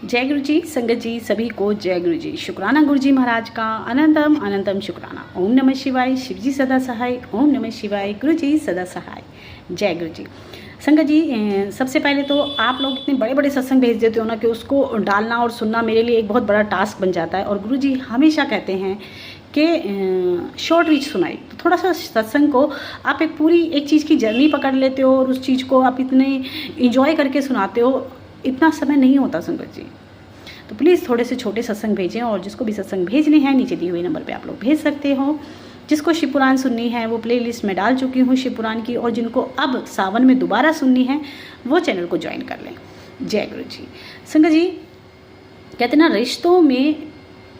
जय गुरु जी, संगत जी, सभी को जय गुरु जी। शुक्राना गुरु जी महाराज का अनंतम अनंतम शुक्राना। ओम नमः शिवाय, शिव जी सदा सहाय। ओम नमः शिवाय, गुरु जी सदा सहाय। जय गुरु जी। संगत जी, सबसे पहले तो आप लोग इतने बड़े बड़े सत्संग भेज देते हो ना कि उसको डालना और सुनना मेरे लिए एक बहुत बड़ा टास्क बन जाता है। और गुरु जी हमेशा कहते हैं कि शॉर्ट रीच सुनाई, तो थोड़ा सा सत्संग को आप एक पूरी एक चीज़ की जर्नी पकड़ लेते हो और उस चीज़ को आप इतने इंजॉय करके सुनाते हो। इतना समय नहीं होता संगत जी, तो प्लीज़ थोड़े से छोटे सत्संग भेजें। और जिसको भी सत्संग भेजने हैं नीचे दिए हुए नंबर पे आप लोग भेज सकते हो। जिसको शिव पुराण सुननी है वो प्लेलिस्ट में डाल चुकी हूँ शिव पुराण की, और जिनको अब सावन में दोबारा सुननी है वो चैनल को ज्वाइन कर लें। जय गुरु जी। संगत जी कहते ना, रिश्तों में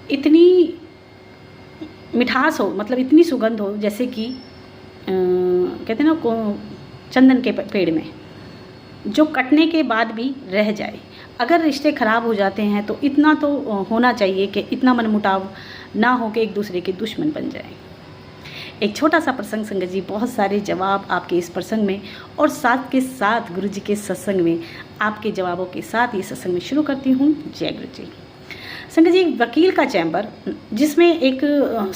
इतनी मिठास हो, मतलब इतनी सुगंध हो, जैसे कि कहते ना चंदन के पेड़ में जो कटने के बाद भी रह जाए। अगर रिश्ते ख़राब हो जाते हैं तो इतना तो होना चाहिए कि इतना मनमुटाव ना हो कि एक दूसरे के दुश्मन बन जाए। एक छोटा सा प्रसंग संगत जी, बहुत सारे जवाब आपके इस प्रसंग में, और साथ के साथ गुरु जी के सत्संग में आपके जवाबों के साथ ये सत्संग में शुरू करती हूँ। जय गुरु जी। संगत जी, वकील का चैम्बर, जिसमें एक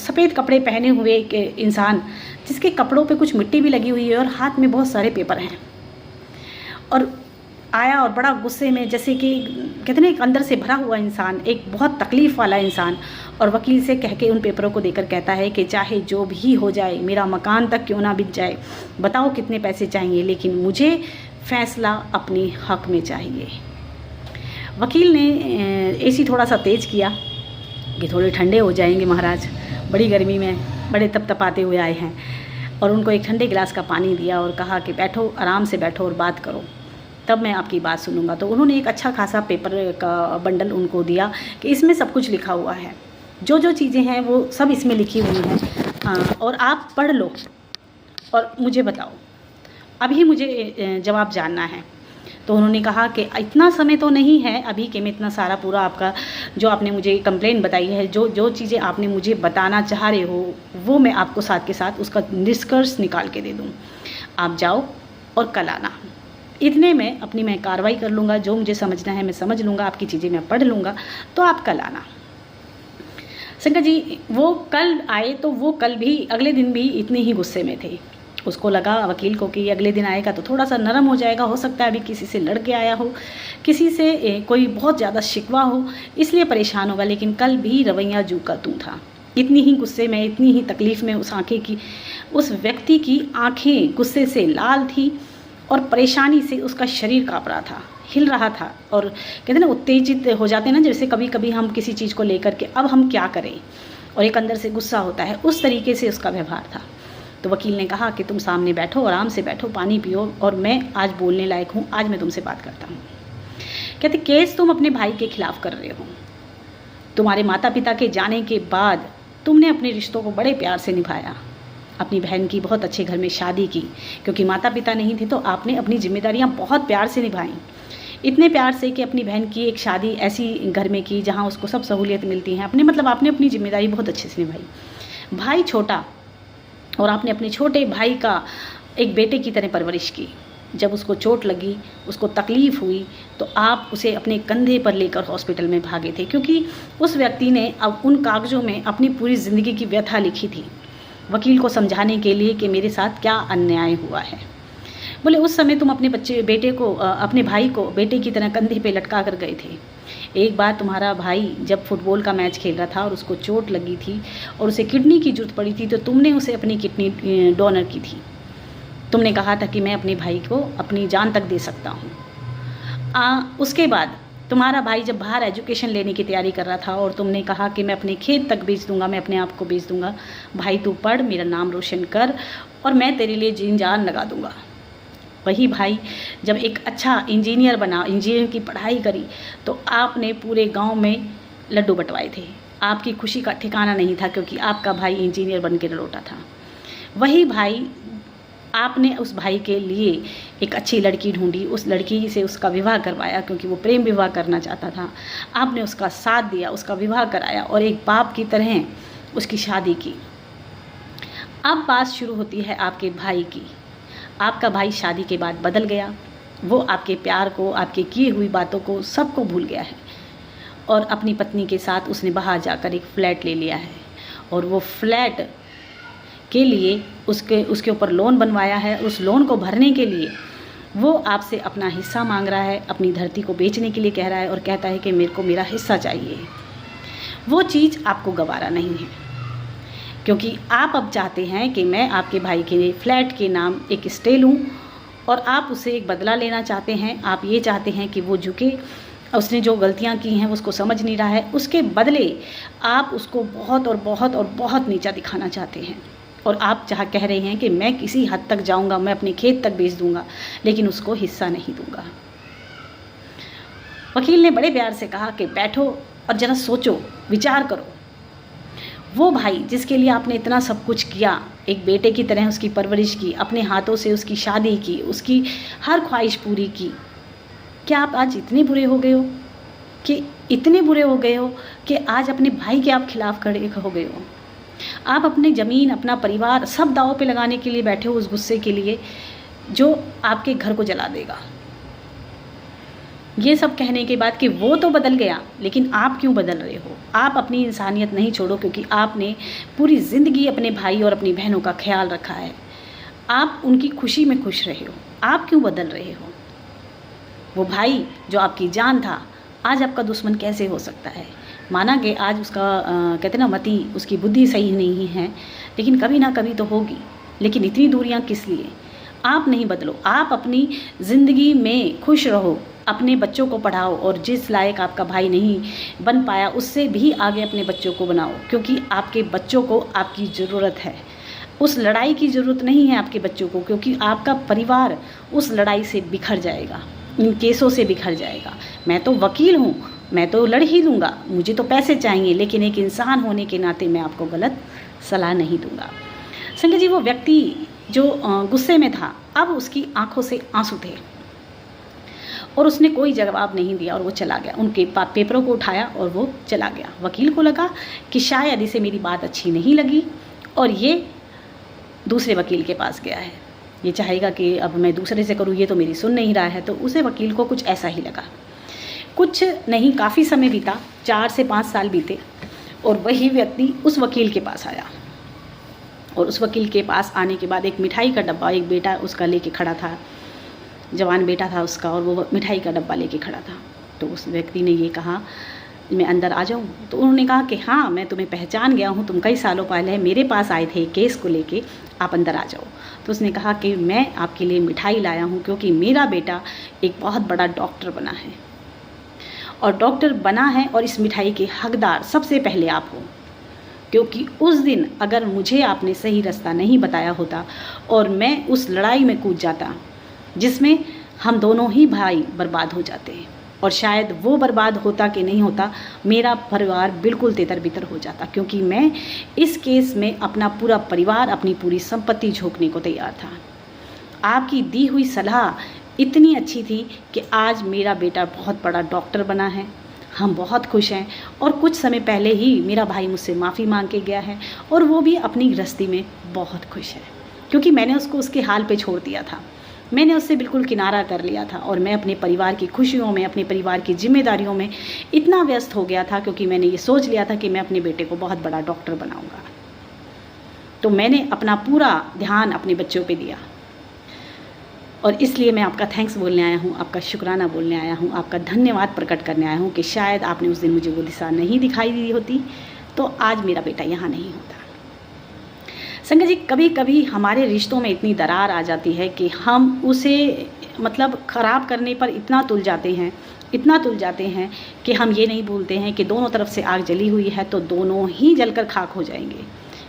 सफ़ेद कपड़े पहने हुए एक इंसान, जिसके कपड़ों पे कुछ मिट्टी भी लगी हुई है और हाथ में बहुत सारे पेपर हैं, और आया और बड़ा गुस्से में, जैसे कि कहते हैं एक अंदर से भरा हुआ इंसान, एक बहुत तकलीफ़ वाला इंसान, और वकील से कह के उन पेपरों को देकर कहता है कि चाहे जो भी हो जाए, मेरा मकान तक क्यों ना बिक जाए, बताओ कितने पैसे चाहिए, लेकिन मुझे फैसला अपने हक में चाहिए। वकील ने एसी थोड़ा सा तेज़ किया कि थोड़े ठंडे हो जाएंगे महाराज, बड़ी गर्मी में बड़े तपतपाते हुए आए हैं, और उनको एक ठंडे गिलास का पानी दिया और कहा कि बैठो, आराम से बैठो और बात करो, तब मैं आपकी बात सुनूंगा। तो उन्होंने एक अच्छा खासा पेपर का बंडल उनको दिया कि इसमें सब कुछ लिखा हुआ है, जो जो चीज़ें हैं वो सब इसमें लिखी हुई हैं, और आप पढ़ लो और मुझे बताओ, अभी मुझे जवाब जानना है। तो उन्होंने कहा कि इतना समय तो नहीं है अभी कि मैं इतना सारा पूरा आपका जो आपने मुझे कंप्लेंट बताई है, जो जो चीज़ें आपने मुझे बताना चाह रहे हो, वो मैं आपको साथ के साथ उसका निष्कर्ष निकाल के दे दूँ। आप जाओ और कल आना, इतने में अपनी मैं कार्रवाई कर लूँगा, जो मुझे समझना है मैं समझ लूँगा, आपकी चीज़ें मैं पढ़ लूँगा, तो आप कल आना। संगत जी, वो कल आए तो वो कल भी, अगले दिन भी इतने ही गुस्से में थे। उसको लगा वकील को कि अगले दिन आएगा तो थोड़ा सा नरम हो जाएगा, हो सकता है अभी किसी से लड़ के आया हो, किसी से कोई बहुत ज़्यादा शिकवा हो, इसलिए परेशान होगा, लेकिन कल भी रवैया जू का तू था। इतनी ही गुस्से में, इतनी ही तकलीफ़ में उस व्यक्ति की आँखें गुस्से से लाल थी, और परेशानी से उसका शरीर काँप रहा था, हिल रहा था, और कहते हैं ना उत्तेजित हो जाते हैं ना, जैसे कभी कभी हम किसी चीज़ को लेकर के अब हम क्या करें, और एक अंदर से गुस्सा होता है, उस तरीके से उसका व्यवहार था। तो वकील ने कहा कि तुम सामने बैठो, आराम से बैठो, पानी पियो, और मैं आज बोलने लायक हूँ, आज मैं तुमसे बात करता हूँ। कहते केस तुम अपने भाई के खिलाफ कर रहे हो। तुम्हारे माता पिता के जाने के बाद तुमने अपने रिश्तों को बड़े प्यार से निभाया, अपनी बहन की बहुत अच्छे घर में शादी की, क्योंकि माता पिता नहीं थे तो आपने अपनी जिम्मेदारियां बहुत प्यार से निभाई, इतने प्यार से कि अपनी बहन की एक शादी ऐसी घर में की जहां उसको सब सहूलियत मिलती हैं, आपने अपनी जिम्मेदारी बहुत अच्छे से निभाई। भाई छोटा, और आपने अपने छोटे भाई का एक बेटे की तरह परवरिश की। जब उसको चोट लगी, उसको तकलीफ़ हुई, तो आप उसे अपने कंधे पर लेकर हॉस्पिटल में भागे थे, क्योंकि उस व्यक्ति ने अब उन कागज़ों में अपनी पूरी ज़िंदगी की व्यथा लिखी थी, वकील को समझाने के लिए कि मेरे साथ क्या अन्याय हुआ है। बोले उस समय तुम अपने अपने भाई को बेटे की तरह कंधे पे लटका कर गए थे। एक बार तुम्हारा भाई जब फुटबॉल का मैच खेल रहा था और उसको चोट लगी थी और उसे किडनी की जरूरत पड़ी थी, तो तुमने उसे अपनी किडनी डोनर की थी। तुमने कहा था कि मैं अपने भाई को अपनी जान तक दे सकता हूँ। उसके बाद तुम्हारा भाई जब बाहर एजुकेशन लेने की तैयारी कर रहा था और तुमने कहा कि मैं अपने खेत तक बेच दूंगा, मैं अपने आप को बेच दूंगा, भाई तू पढ़, मेरा नाम रोशन कर, और मैं तेरे लिए जीन जान लगा दूंगा। वही भाई जब एक अच्छा इंजीनियर बना, इंजीनियर की पढ़ाई करी, तो आपने पूरे गांव में लड्डू बंटवाए थे। आपकी खुशी का ठिकाना नहीं था, क्योंकि आपका भाई इंजीनियर बन के लौटा था। वही भाई, आपने उस भाई के लिए एक अच्छी लड़की ढूंढी, उस लड़की से उसका विवाह करवाया, क्योंकि वो प्रेम विवाह करना चाहता था। आपने उसका साथ दिया, उसका विवाह कराया, और एक बाप की तरह उसकी शादी की। अब बात शुरू होती है आपके भाई की। आपका भाई शादी के बाद बदल गया, वो आपके प्यार को, आपके किए हुई बातों को, सबको भूल गया है। और अपनी पत्नी के साथ उसने बाहर जाकर एक फ्लैट ले लिया है और वो फ्लैट के लिए उसके ऊपर लोन बनवाया है। उस लोन को भरने के लिए वो आपसे अपना हिस्सा मांग रहा है, अपनी धरती को बेचने के लिए कह रहा है और कहता है कि मेरे को मेरा हिस्सा चाहिए। वो चीज़ आपको गवारा नहीं है, क्योंकि आप अब चाहते हैं कि मैं आपके भाई के फ्लैट के नाम एक स्टे लूँ और आप उससे एक बदला लेना चाहते हैं। आप ये चाहते हैं कि वो झुके, उसने जो गलतियाँ की हैं उसको समझ नहीं रहा है, उसके बदले आप उसको बहुत और बहुत और बहुत नीचा दिखाना चाहते हैं। और आप कह रहे हैं कि मैं किसी हद तक जाऊंगा, मैं अपने खेत तक बेच दूंगा, लेकिन उसको हिस्सा नहीं दूंगा। वकील ने बड़े प्यार से कहा कि बैठो और जरा सोचो, विचार करो। वो भाई जिसके लिए आपने इतना सब कुछ किया, एक बेटे की तरह उसकी परवरिश की, अपने हाथों से उसकी शादी की, उसकी हर ख्वाहिश पूरी की, क्या आप आज इतने बुरे हो गए हो कि आज अपने भाई के आप खिलाफ खड़े हो गए हो? आप अपनी ज़मीन, अपना परिवार सब दांव पे लगाने के लिए बैठे हो उस गुस्से के लिए जो आपके घर को जला देगा। ये सब कहने के बाद कि वो तो बदल गया, लेकिन आप क्यों बदल रहे हो? आप अपनी इंसानियत नहीं छोड़ो, क्योंकि आपने पूरी ज़िंदगी अपने भाई और अपनी बहनों का ख्याल रखा है। आप उनकी खुशी में खुश रहे हो, आप क्यों बदल रहे हो? वो भाई जो आपकी जान था, आज आपका दुश्मन कैसे हो सकता है? माना कि आज उसका कहते ना मति, उसकी बुद्धि सही नहीं है, लेकिन कभी ना कभी तो होगी। लेकिन इतनी दूरियां किस लिए? आप नहीं बदलो, आप अपनी ज़िंदगी में खुश रहो, अपने बच्चों को पढ़ाओ और जिस लायक आपका भाई नहीं बन पाया उससे भी आगे अपने बच्चों को बनाओ, क्योंकि आपके बच्चों को आपकी ज़रूरत है। उस लड़ाई की ज़रूरत नहीं है आपके बच्चों को, क्योंकि आपका परिवार उस लड़ाई से बिखर जाएगा, इन केसों से बिखर जाएगा। मैं तो वकील हूँ, मैं तो लड़ ही लूँगा, मुझे तो पैसे चाहिए, लेकिन एक इंसान होने के नाते मैं आपको गलत सलाह नहीं दूँगा। संजय जी, वो व्यक्ति जो गुस्से में था, अब उसकी आंखों से आंसू थे और उसने कोई जवाब नहीं दिया और वो चला गया। उनके पेपरों को उठाया और वो चला गया। वकील को लगा कि शायद इसे मेरी बात अच्छी नहीं लगी और ये दूसरे वकील के पास गया है, ये चाहेगा कि अब मैं दूसरे से करूँ, ये तो मेरी सुन नहीं रहा है। तो उसे वकील को कुछ ऐसा ही लगा। कुछ नहीं, काफ़ी समय बीता, 4 से 5 साल बीते और वही व्यक्ति उस वकील के पास आया। और उस वकील के पास आने के बाद एक मिठाई का डब्बा एक बेटा उसका लेके खड़ा था, जवान बेटा था उसका, और वो मिठाई का डब्बा लेके खड़ा था। तो उस व्यक्ति ने ये कहा, मैं अंदर आ जाऊँ? तो उन्होंने कहा कि हाँ, मैं तुम्हें पहचान गया हूँ, तुम कई सालों पहले मेरे पास आए थे केस को लेके, आप अंदर आ जाओ। तो उसने कहा कि मैं आपके लिए मिठाई लाया हूँ क्योंकि मेरा बेटा एक बहुत बड़ा डॉक्टर बना है, और डॉक्टर बना है और इस मिठाई के हकदार सबसे पहले आप हो, क्योंकि उस दिन अगर मुझे आपने सही रास्ता नहीं बताया होता और मैं उस लड़ाई में कूद जाता जिसमें हम दोनों ही भाई बर्बाद हो जाते हैं, और शायद वो बर्बाद होता कि नहीं होता, मेरा परिवार बिल्कुल तितर बितर हो जाता, क्योंकि मैं इस केस में अपना पूरा परिवार, अपनी पूरी संपत्ति झोंकने को तैयार था। आपकी दी हुई सलाह इतनी अच्छी थी कि आज मेरा बेटा बहुत बड़ा डॉक्टर बना है, हम बहुत खुश हैं, और कुछ समय पहले ही मेरा भाई मुझसे माफ़ी मांग के गया है और वो भी अपनी गृहस्थी में बहुत खुश है, क्योंकि मैंने उसको उसके हाल पे छोड़ दिया था। मैंने उससे बिल्कुल किनारा कर लिया था और मैं अपने परिवार की खुशियों में, अपने परिवार की जिम्मेदारियों में इतना व्यस्त हो गया था, क्योंकि मैंने ये सोच लिया था कि मैं अपने बेटे को बहुत बड़ा डॉक्टर बनाऊंगा। तो मैंने अपना पूरा ध्यान अपने बच्चों पे दिया, और इसलिए मैं आपका थैंक्स बोलने आया हूँ, आपका शुक्राना बोलने आया हूँ, आपका धन्यवाद प्रकट करने आया हूँ कि शायद आपने उस दिन मुझे वो दिशा नहीं दिखाई दी होती तो आज मेरा बेटा यहाँ नहीं होता। संजय जी, कभी कभी हमारे रिश्तों में इतनी दरार आ जाती है कि हम उसे मतलब ख़राब करने पर इतना तुल जाते हैं कि हम ये नहीं भूलते हैं कि दोनों तरफ से आग जली हुई है तो दोनों ही जलकर खाक हो जाएंगे।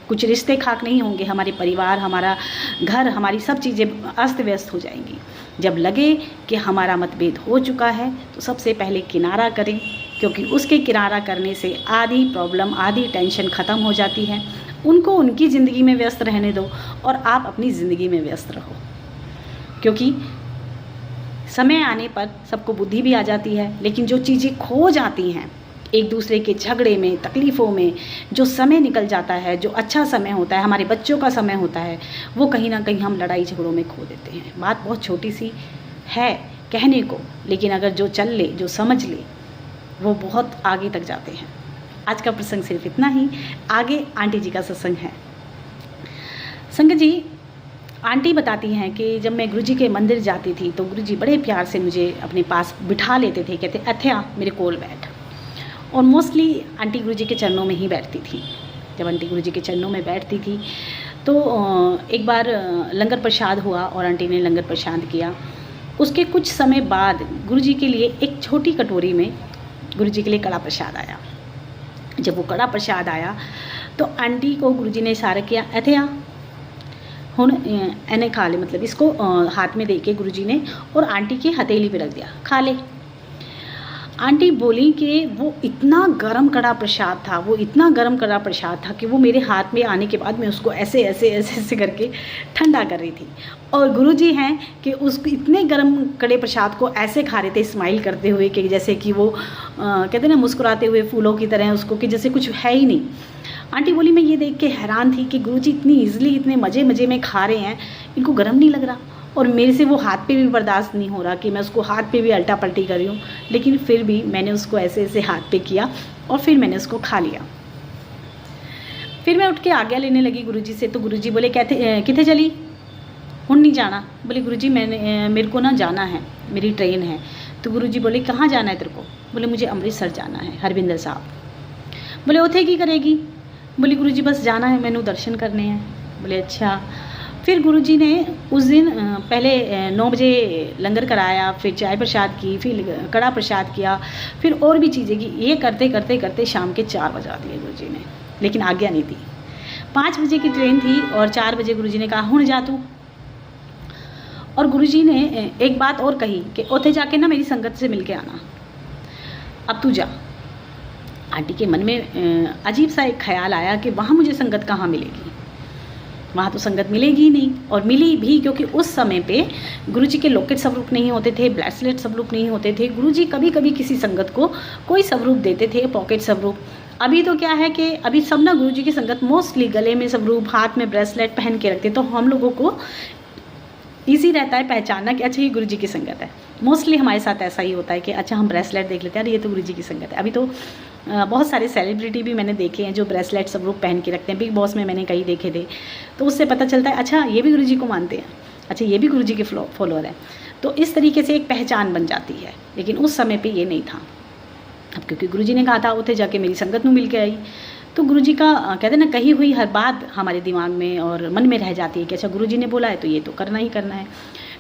कुछ रिश्ते खाक नहीं होंगे, हमारे परिवार, हमारा घर, हमारी सब चीज़ें अस्त व्यस्त हो जाएंगी। जब लगे कि हमारा मतभेद हो चुका है तो सबसे पहले किनारा करें, क्योंकि उसके किनारा करने से आधी प्रॉब्लम, आधी टेंशन ख़त्म हो जाती है। उनको उनकी ज़िंदगी में व्यस्त रहने दो और आप अपनी ज़िंदगी में व्यस्त रहो, क्योंकि समय आने पर सबको बुद्धि भी आ जाती है, लेकिन जो चीज़ें खो जाती हैं एक दूसरे के झगड़े में, तकलीफ़ों में, जो समय निकल जाता है, जो अच्छा समय होता है, हमारे बच्चों का समय होता है, वो कहीं ना कहीं हम लड़ाई झगड़ों में खो देते हैं। बात बहुत छोटी सी है कहने को, लेकिन अगर जो चल ले, जो समझ ले, वो बहुत आगे तक जाते हैं। आज का प्रसंग सिर्फ इतना ही, आगे आंटी जी का सत्संग है। संगत जी, आंटी बताती हैं कि जब मैं गुरुजी के मंदिर जाती थी तो गुरुजी बड़े प्यार से मुझे अपने पास बिठा लेते थे, कहते अथया मेरे कोल बैठ। और मोस्टली आंटी गुरुजी के चरणों में ही बैठती थी। जब आंटी गुरुजी के चरणों में बैठती थी तो एक बार लंगर प्रसाद हुआ और आंटी ने लंगर प्रसाद किया। उसके कुछ समय बाद गुरुजी के लिए एक छोटी कटोरी में गुरुजी के लिए कड़ा प्रसाद आया। जब वो कड़ा प्रसाद आया तो आंटी को गुरुजी ने इशारा किया, अथया हुण एने खा ले, मतलब इसको हाथ में दे के गुरुजी ने और आंटी की हथेली पे रख दिया, खा ले। आंटी बोली कि वो इतना गरम कड़ा प्रसाद था, वो इतना गरम कड़ा प्रसाद था कि वो मेरे हाथ में आने के बाद मैं उसको ऐसे ऐसे ऐसे ऐसे करके ठंडा कर रही थी। और गुरुजी हैं कि उसको इतने गरम कड़े प्रसाद को ऐसे खा रहे थे स्माइल करते हुए कि जैसे कि वो कहते हैं ना मुस्कुराते हुए फूलों की तरह उसको, कि जैसे कुछ है ही नहीं। आंटी बोली मैं ये देख के हैरान थी कि गुरुजी इतनी ईजिली इतने मज़े मज़े में खा रहे हैं, इनको गरम नहीं लग रहा। और मेरे से वो हाथ पे भी बर्दाश्त नहीं हो रहा कि मैं उसको हाथ पे भी अल्टा पल्टी कर रही हूँ, लेकिन फिर भी मैंने उसको ऐसे ऐसे हाथ पे किया और फिर मैंने उसको खा लिया। फिर मैं उठ के आज्ञा लेने लगी गुरुजी से, तो गुरुजी बोले कहते किथे चली, हुण नहीं जाना। बोले गुरुजी मेरे को ना जाना है, मेरी ट्रेन है। तो गुरुजी बोले कहाँ जाना है तेरे को? बोले मुझे अमृतसर जाना है, हरविंदर साहब। बोले उथे की करेगी? बोले गुरुजी बस जाना है, मैंने दर्शन करने हैं। बोले अच्छा। फिर गुरुजी ने उस दिन पहले 9 बजे लंगर कराया, फिर चाय प्रसाद की, फिर कड़ा प्रसाद किया, फिर और भी चीज़ें की। ये करते करते करते शाम के 4 बजा दिए गुरुजी ने, लेकिन आज्ञा नहीं थी। 5 बजे की ट्रेन थी और 4 बजे गुरुजी ने कहा हुण जा तू। और गुरुजी ने एक बात और कही कि उथे जाके ना मेरी संगत से मिल के आना, अब तू जा। आंटी के मन में अजीब सा एक ख्याल आया कि वहाँ मुझे संगत कहाँ मिलेगी, वहाँ तो संगत मिलेगी ही नहीं। और मिली भी क्योंकि उस समय पे गुरुजी के लॉकेट स्वरूप नहीं होते थे, ब्रेसलेट स्वरूप नहीं होते थे। गुरुजी कभी कभी किसी संगत को कोई स्वरूप देते थे, पॉकेट स्वरूप। अभी तो क्या है कि अभी सब ना गुरुजी की संगत मोस्टली गले में स्वरूप, हाथ में ब्रेसलेट पहन के रखते, तो हम लोगों को ईजी रहता है पहचानना कि अच्छा ये गुरुजी की संगत है। मोस्टली हमारे साथ ऐसा ही होता है कि अच्छा हम ब्रेसलेट देख लेते हैं, अरे ये तो गुरुजी की संगत है। अभी तो बहुत सारे सेलिब्रिटी भी मैंने देखे हैं जो ब्रेसलेट स्वरूप पहन के रखते हैं। बिग बॉस में मैंने कई देखे थे, तो उससे पता चलता है अच्छा ये भी गुरुजी को मानते हैं, अच्छा ये भी गुरुजी के फॉलोअर हैं। तो इस तरीके से एक पहचान बन जाती है, लेकिन उस समय पे ये नहीं था। अब क्योंकि गुरुजी ने कहा था उथे जाके मेरी संगत में मिल के आई, तो गुरुजी का कहते हैं ना कही हुई हर बात हमारे दिमाग में और मन में रह जाती है कि अच्छा गुरुजी ने बोला है तो ये तो करना ही करना है।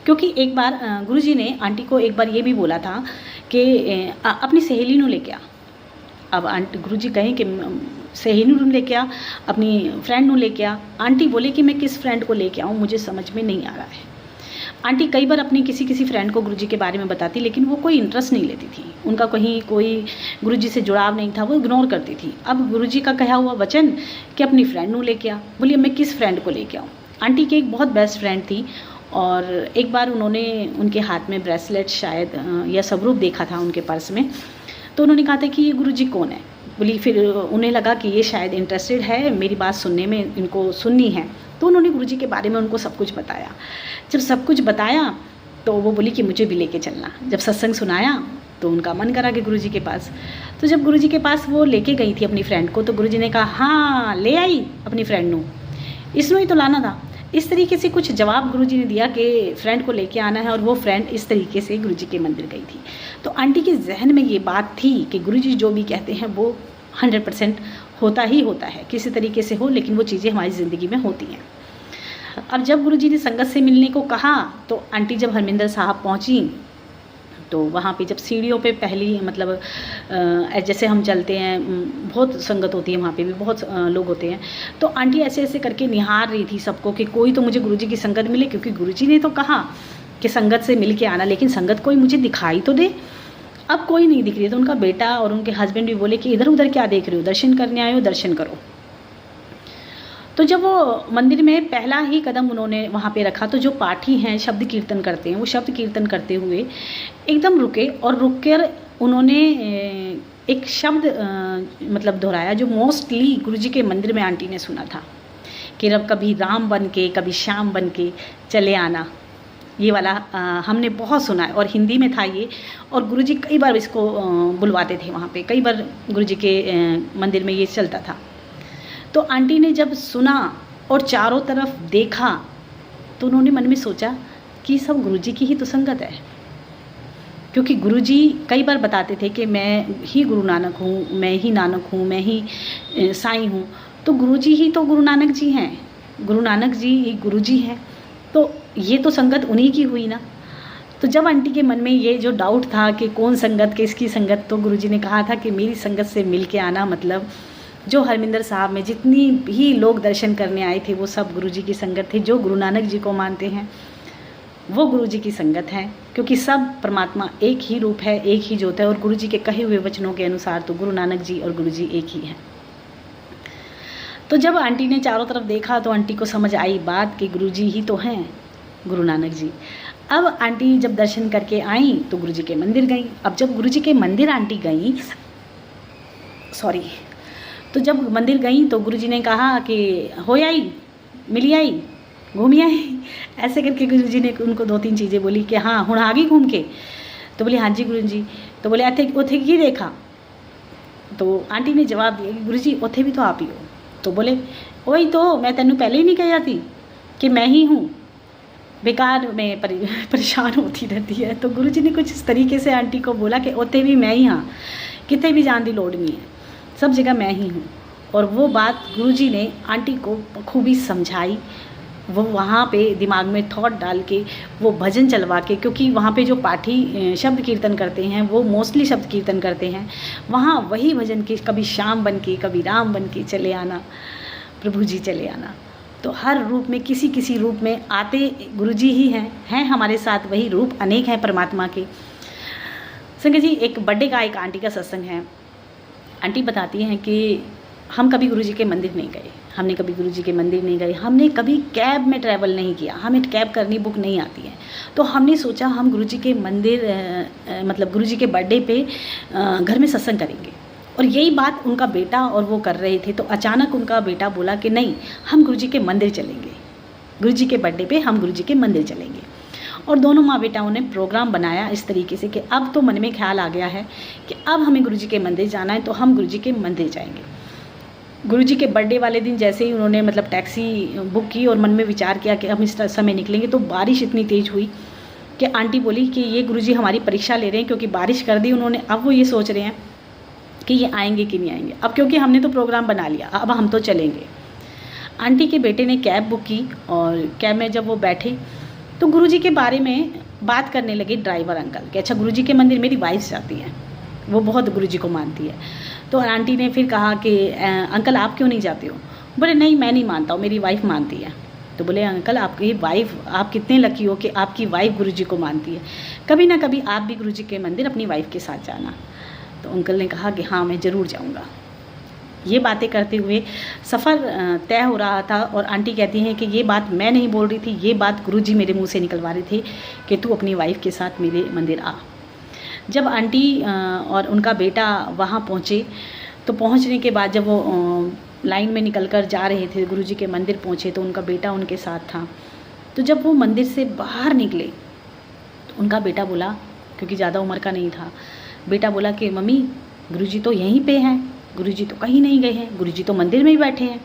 क्योंकि एक बार गुरुजी ने आंटी को एक बार ये भी बोला था कि अपनी सहेली को लेके आ। अब आंटी गुरुजी कहें कि सहेली को लेके आ, अपनी फ्रेंड को लेके आ। आंटी बोले कि मैं किस फ्रेंड को लेके आऊँ, मुझे समझ में नहीं आ रहा है। आंटी कई बार अपनी किसी फ्रेंड को गुरुजी के बारे में बताती, लेकिन वो कोई इंटरेस्ट नहीं लेती थी, उनका कहीं कोई गुरुजी से जुड़ाव नहीं था, वो इग्नोर करती थी। अब गुरुजी का कहा हुआ वचन कि अपनी फ्रेंड को लेके आ। बोलिए मैं किस फ्रेंड को लेके आऊँ? आंटी की एक बहुत बेस्ट फ्रेंड थी और एक बार उन्होंने उनके हाथ में ब्रेसलेट शायद या स्वरूप देखा था उनके पर्स में, तो उन्होंने कहा था कि ये गुरुजी कौन है। बोली फिर उन्हें लगा कि ये शायद इंटरेस्टेड है मेरी बात सुनने में, इनको सुननी है, तो उन्होंने गुरुजी के बारे में उनको सब कुछ बताया। जब सब कुछ बताया तो वो बोली कि मुझे भी लेके चलना। जब सत्संग सुनाया तो उनका मन करा कि गुरुजी के पास, तो जब गुरुजी के पास वो लेके गई थी अपनी फ्रेंड को, तो गुरुजी ने कहा हाँ ले आई अपनी फ्रेंड को, इसमें ही तो लाना था। इस तरीके से कुछ जवाब गुरुजी ने दिया कि फ्रेंड को लेके आना है, और वो फ्रेंड इस तरीके से गुरुजी के मंदिर गई थी। तो आंटी के जहन में ये बात थी कि गुरुजी जो भी कहते हैं वो 100% होता ही होता है, किसी तरीके से हो, लेकिन वो चीज़ें हमारी ज़िंदगी में होती हैं। अब जब गुरुजी ने संगत से मिलने को कहा तो आंटी जब हरमिंदर साहब पहुंची तो वहाँ पे जब सीढ़ियों पे पहली मतलब जैसे हम चलते हैं बहुत संगत होती है, वहाँ पे भी बहुत लोग होते हैं, तो आंटी ऐसे ऐसे करके निहार रही थी सबको कि कोई तो मुझे गुरुजी की संगत मिले, क्योंकि गुरुजी ने तो कहा कि संगत से मिल के आना, लेकिन संगत कोई मुझे दिखाई तो दे। अब कोई नहीं दिख रही, तो उनका बेटा और उनके हस्बैंड भी बोले कि इधर उधर क्या देख रहे हो, दर्शन करने आए हो, दर्शन करो। तो जब वो मंदिर में पहला ही कदम उन्होंने वहाँ पे रखा, तो जो पाठी हैं शब्द कीर्तन करते हैं, वो शब्द कीर्तन करते हुए एकदम रुके, और रुक कर उन्होंने एक शब्द मतलब दोहराया जो मोस्टली गुरुजी के मंदिर में आंटी ने सुना था कि रब कभी राम बन के कभी श्याम बन के चले आना। ये वाला हमने बहुत सुना है और हिंदी में था ये, और गुरुजी कई बार इसको बुलवाते थे वहाँ पे, कई बार गुरुजी के मंदिर में ये चलता था। तो आंटी ने जब सुना और चारों तरफ देखा तो उन्होंने मन में सोचा कि सब गुरुजी की ही तो संगत है, क्योंकि गुरुजी कई बार बताते थे कि मैं ही गुरु नानक हूँ, मैं ही नानक हूँ, मैं ही साईं हूँ। तो गुरुजी ही तो गुरु नानक जी हैं, गुरु नानक जी ही गुरुजी हैं, तो ये तो संगत उन्हीं की हुई ना। तो जब आंटी के मन में ये जो डाउट था कि कौन संगत किसकी संगत, तो गुरुजी ने कहा था कि मेरी संगत से मिल के आना, मतलब जो हरमिंदर साहब में जितनी भी लोग दर्शन करने आए थे वो सब गुरुजी की संगत थे। जो गुरु नानक जी को मानते हैं वो गुरुजी की संगत है, क्योंकि सब परमात्मा एक ही रूप है, एक ही ज्योत है, और गुरुजी के कहे हुए वचनों के अनुसार तो गुरु नानक जी और गुरुजी एक ही हैं। तो जब आंटी ने चारों तरफ देखा तो आंटी को समझ आई बात कि गुरुजी ही तो हैं गुरु नानक जी। अब आंटी जब दर्शन करके आई तो गुरुजी के मंदिर गई। अब जब गुरुजी के मंदिर आंटी गई, तो जब मंदिर गई तो गुरुजी ने कहा कि हो आई, मिली आई, घूमी आई, ऐसे करके गुरुजी ने उनको 2-3 चीज़ें बोली कि हाँ हुण आ गई घूम के। तो बोले हाँ जी गुरुजी। तो बोले उथे की देखा। तो आंटी ने जवाब दिया कि गुरुजी उथे भी तो आप ही हो। तो बोले वही तो, मैं तेनू पहले ही नहीं कहा थी कि मैं ही हूँ, बेकार में परेशान होती रहती है। तो गुरुजी ने कुछ इस तरीके से आंटी को बोला कि उथे भी मैं ही हाँ, कितने भी जान की लोड़ नहीं है, सब जगह मैं ही हूँ। और वो बात गुरुजी ने आंटी को खूबी समझाई। वो वहाँ पे दिमाग में थॉट डाल के वो भजन चलवा के, क्योंकि वहाँ पे जो पाठी शब्द कीर्तन करते हैं वो मोस्टली शब्द कीर्तन करते हैं, वहाँ वही भजन के कभी श्याम बन के कभी राम बन के चले आना, प्रभु जी चले आना। तो हर रूप में किसी किसी रूप में आते गुरुजी ही हैं हमारे साथ, वही रूप अनेक हैं परमात्मा के। संगत जी, एक बर्थडे का एक आंटी का सत्संग है। आंटी बताती हैं कि हम कभी गुरुजी के मंदिर नहीं गए, हमने कभी गुरुजी के मंदिर नहीं गए, हमने कभी कैब में ट्रैवल नहीं किया, हमें कैब करनी बुक नहीं आती है। तो हमने सोचा हम गुरुजी के मंदिर मतलब गुरुजी के बर्थडे पे घर में सत्संग करेंगे। और यही बात उनका बेटा और वो कर रहे थे। तो अचानक उनका बेटा बोला कि नहीं, हम गुरुजी के मंदिर चलेंगे, गुरुजी के बर्थडे पे हम गुरुजी के मंदिर चलेंगे। और दोनों माँ बेटाओं ने प्रोग्राम बनाया इस तरीके से कि अब तो मन में ख्याल आ गया है कि अब हमें गुरुजी के मंदिर जाना है, तो हम गुरुजी के मंदिर जाएंगे। गुरुजी के बर्थडे वाले दिन जैसे ही उन्होंने मतलब टैक्सी बुक की और मन में विचार किया कि हम इस समय निकलेंगे, तो बारिश इतनी तेज़ हुई कि आंटी बोली कि ये गुरुजी हमारी परीक्षा ले रहे हैं, क्योंकि बारिश कर दी उन्होंने। अब वो ये सोच रहे हैं कि ये आएंगे कि नहीं आएंगे। अब क्योंकि हमने तो प्रोग्राम बना लिया, अब हम तो चलेंगे। आंटी के बेटे ने कैब बुक की और कैब में जब वो बैठे तो गुरुजी के बारे में बात करने लगे ड्राइवर अंकल कि अच्छा गुरुजी के मंदिर मेरी वाइफ जाती है, वो बहुत गुरुजी को मानती है। तो आंटी ने फिर कहा कि अंकल आप क्यों नहीं जाते हो? बोले नहीं, मैं नहीं मानता हूँ, मेरी वाइफ मानती है। तो बोले अंकल आपकी वाइफ, आप कितने लकी हो कि आपकी वाइफ गुरुजी को मानती है, कभी ना कभी आप भी गुरुजी के मंदिर अपनी वाइफ के साथ जाना। तो अंकल ने कहा कि हाँ मैं ज़रूर जाऊँगा। ये बातें करते हुए सफ़र तय हो रहा था और आंटी कहती हैं कि ये बात मैं नहीं बोल रही थी, ये बात गुरुजी मेरे मुंह से निकलवा रहे थे कि तू अपनी वाइफ के साथ मेरे मंदिर आ। जब आंटी और उनका बेटा वहाँ पहुँचे तो पहुँचने के बाद जब वो लाइन में निकलकर जा रहे थे, गुरुजी के मंदिर पहुँचे, तो उनका बेटा उनके साथ था। तो जब वो मंदिर से बाहर निकले तो उनका बेटा बोला, क्योंकि ज़्यादा उम्र का नहीं था, बेटा बोला कि मम्मी गुरुजी तो यहीं पे हैं, गुरुजी तो कहीं नहीं गए हैं, गुरुजी तो मंदिर में ही बैठे हैं।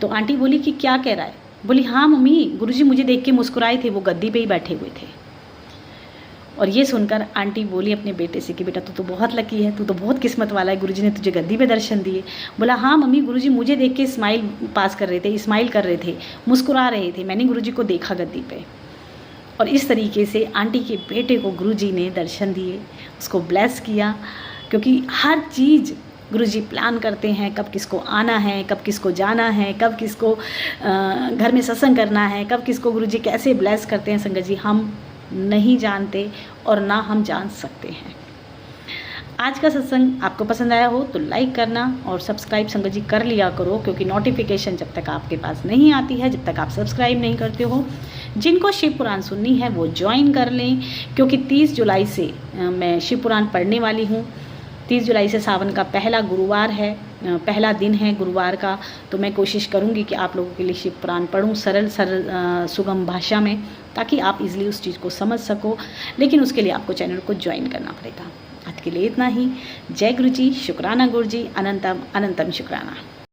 तो आंटी बोली कि क्या कह रहा है? बोली हाँ मम्मी, गुरुजी मुझे देख के मुस्कुराए थे, वो गद्दी पे ही बैठे हुए थे। और ये सुनकर आंटी बोली अपने बेटे से कि बेटा तू तो बहुत लकी है, तू तो बहुत किस्मत वाला है, गुरुजी ने तुझे गद्दी पे दर्शन दिए। बोला हाँ मम्मी, गुरुजी मुझे देख के स्माइल पास कर रहे थे, स्माइल कर रहे थे, मुस्कुरा रहे थे, मैंने गुरुजी को देखा गद्दी पे। और इस तरीके से आंटी के बेटे को गुरुजी ने दर्शन दिए, उसको ब्लेस किया, क्योंकि हर चीज़ गुरुजी प्लान करते हैं, कब किसको आना है, कब किसको जाना है, कब किसको घर में सत्संग करना है, कब किसको गुरुजी कैसे ब्लेस करते हैं। संगत जी, हम नहीं जानते और ना हम जान सकते हैं। आज का सत्संग आपको पसंद आया हो तो लाइक करना और सब्सक्राइब संगत जी कर लिया करो, क्योंकि नोटिफिकेशन जब तक आपके पास नहीं आती है, जब तक आप सब्सक्राइब नहीं करते हो। जिनको शिव पुराण सुननी है वो ज्वाइन कर लें, क्योंकि 30 जुलाई से मैं शिव पुराण पढ़ने वाली हूँ। 30 जुलाई से सावन का पहला गुरुवार है पहला दिन है गुरुवार का, तो मैं कोशिश करूँगी कि आप लोगों के लिए शिव पुराण पढ़ूँ सरल सुगम भाषा में, ताकि आप इजीली उस चीज़ को समझ सको। लेकिन उसके लिए आपको चैनल को ज्वाइन करना पड़ेगा। आज के लिए इतना ही। जय गुरु जी, शुक्राना गुरु जी, अनंतम अनंतम शुक्राना।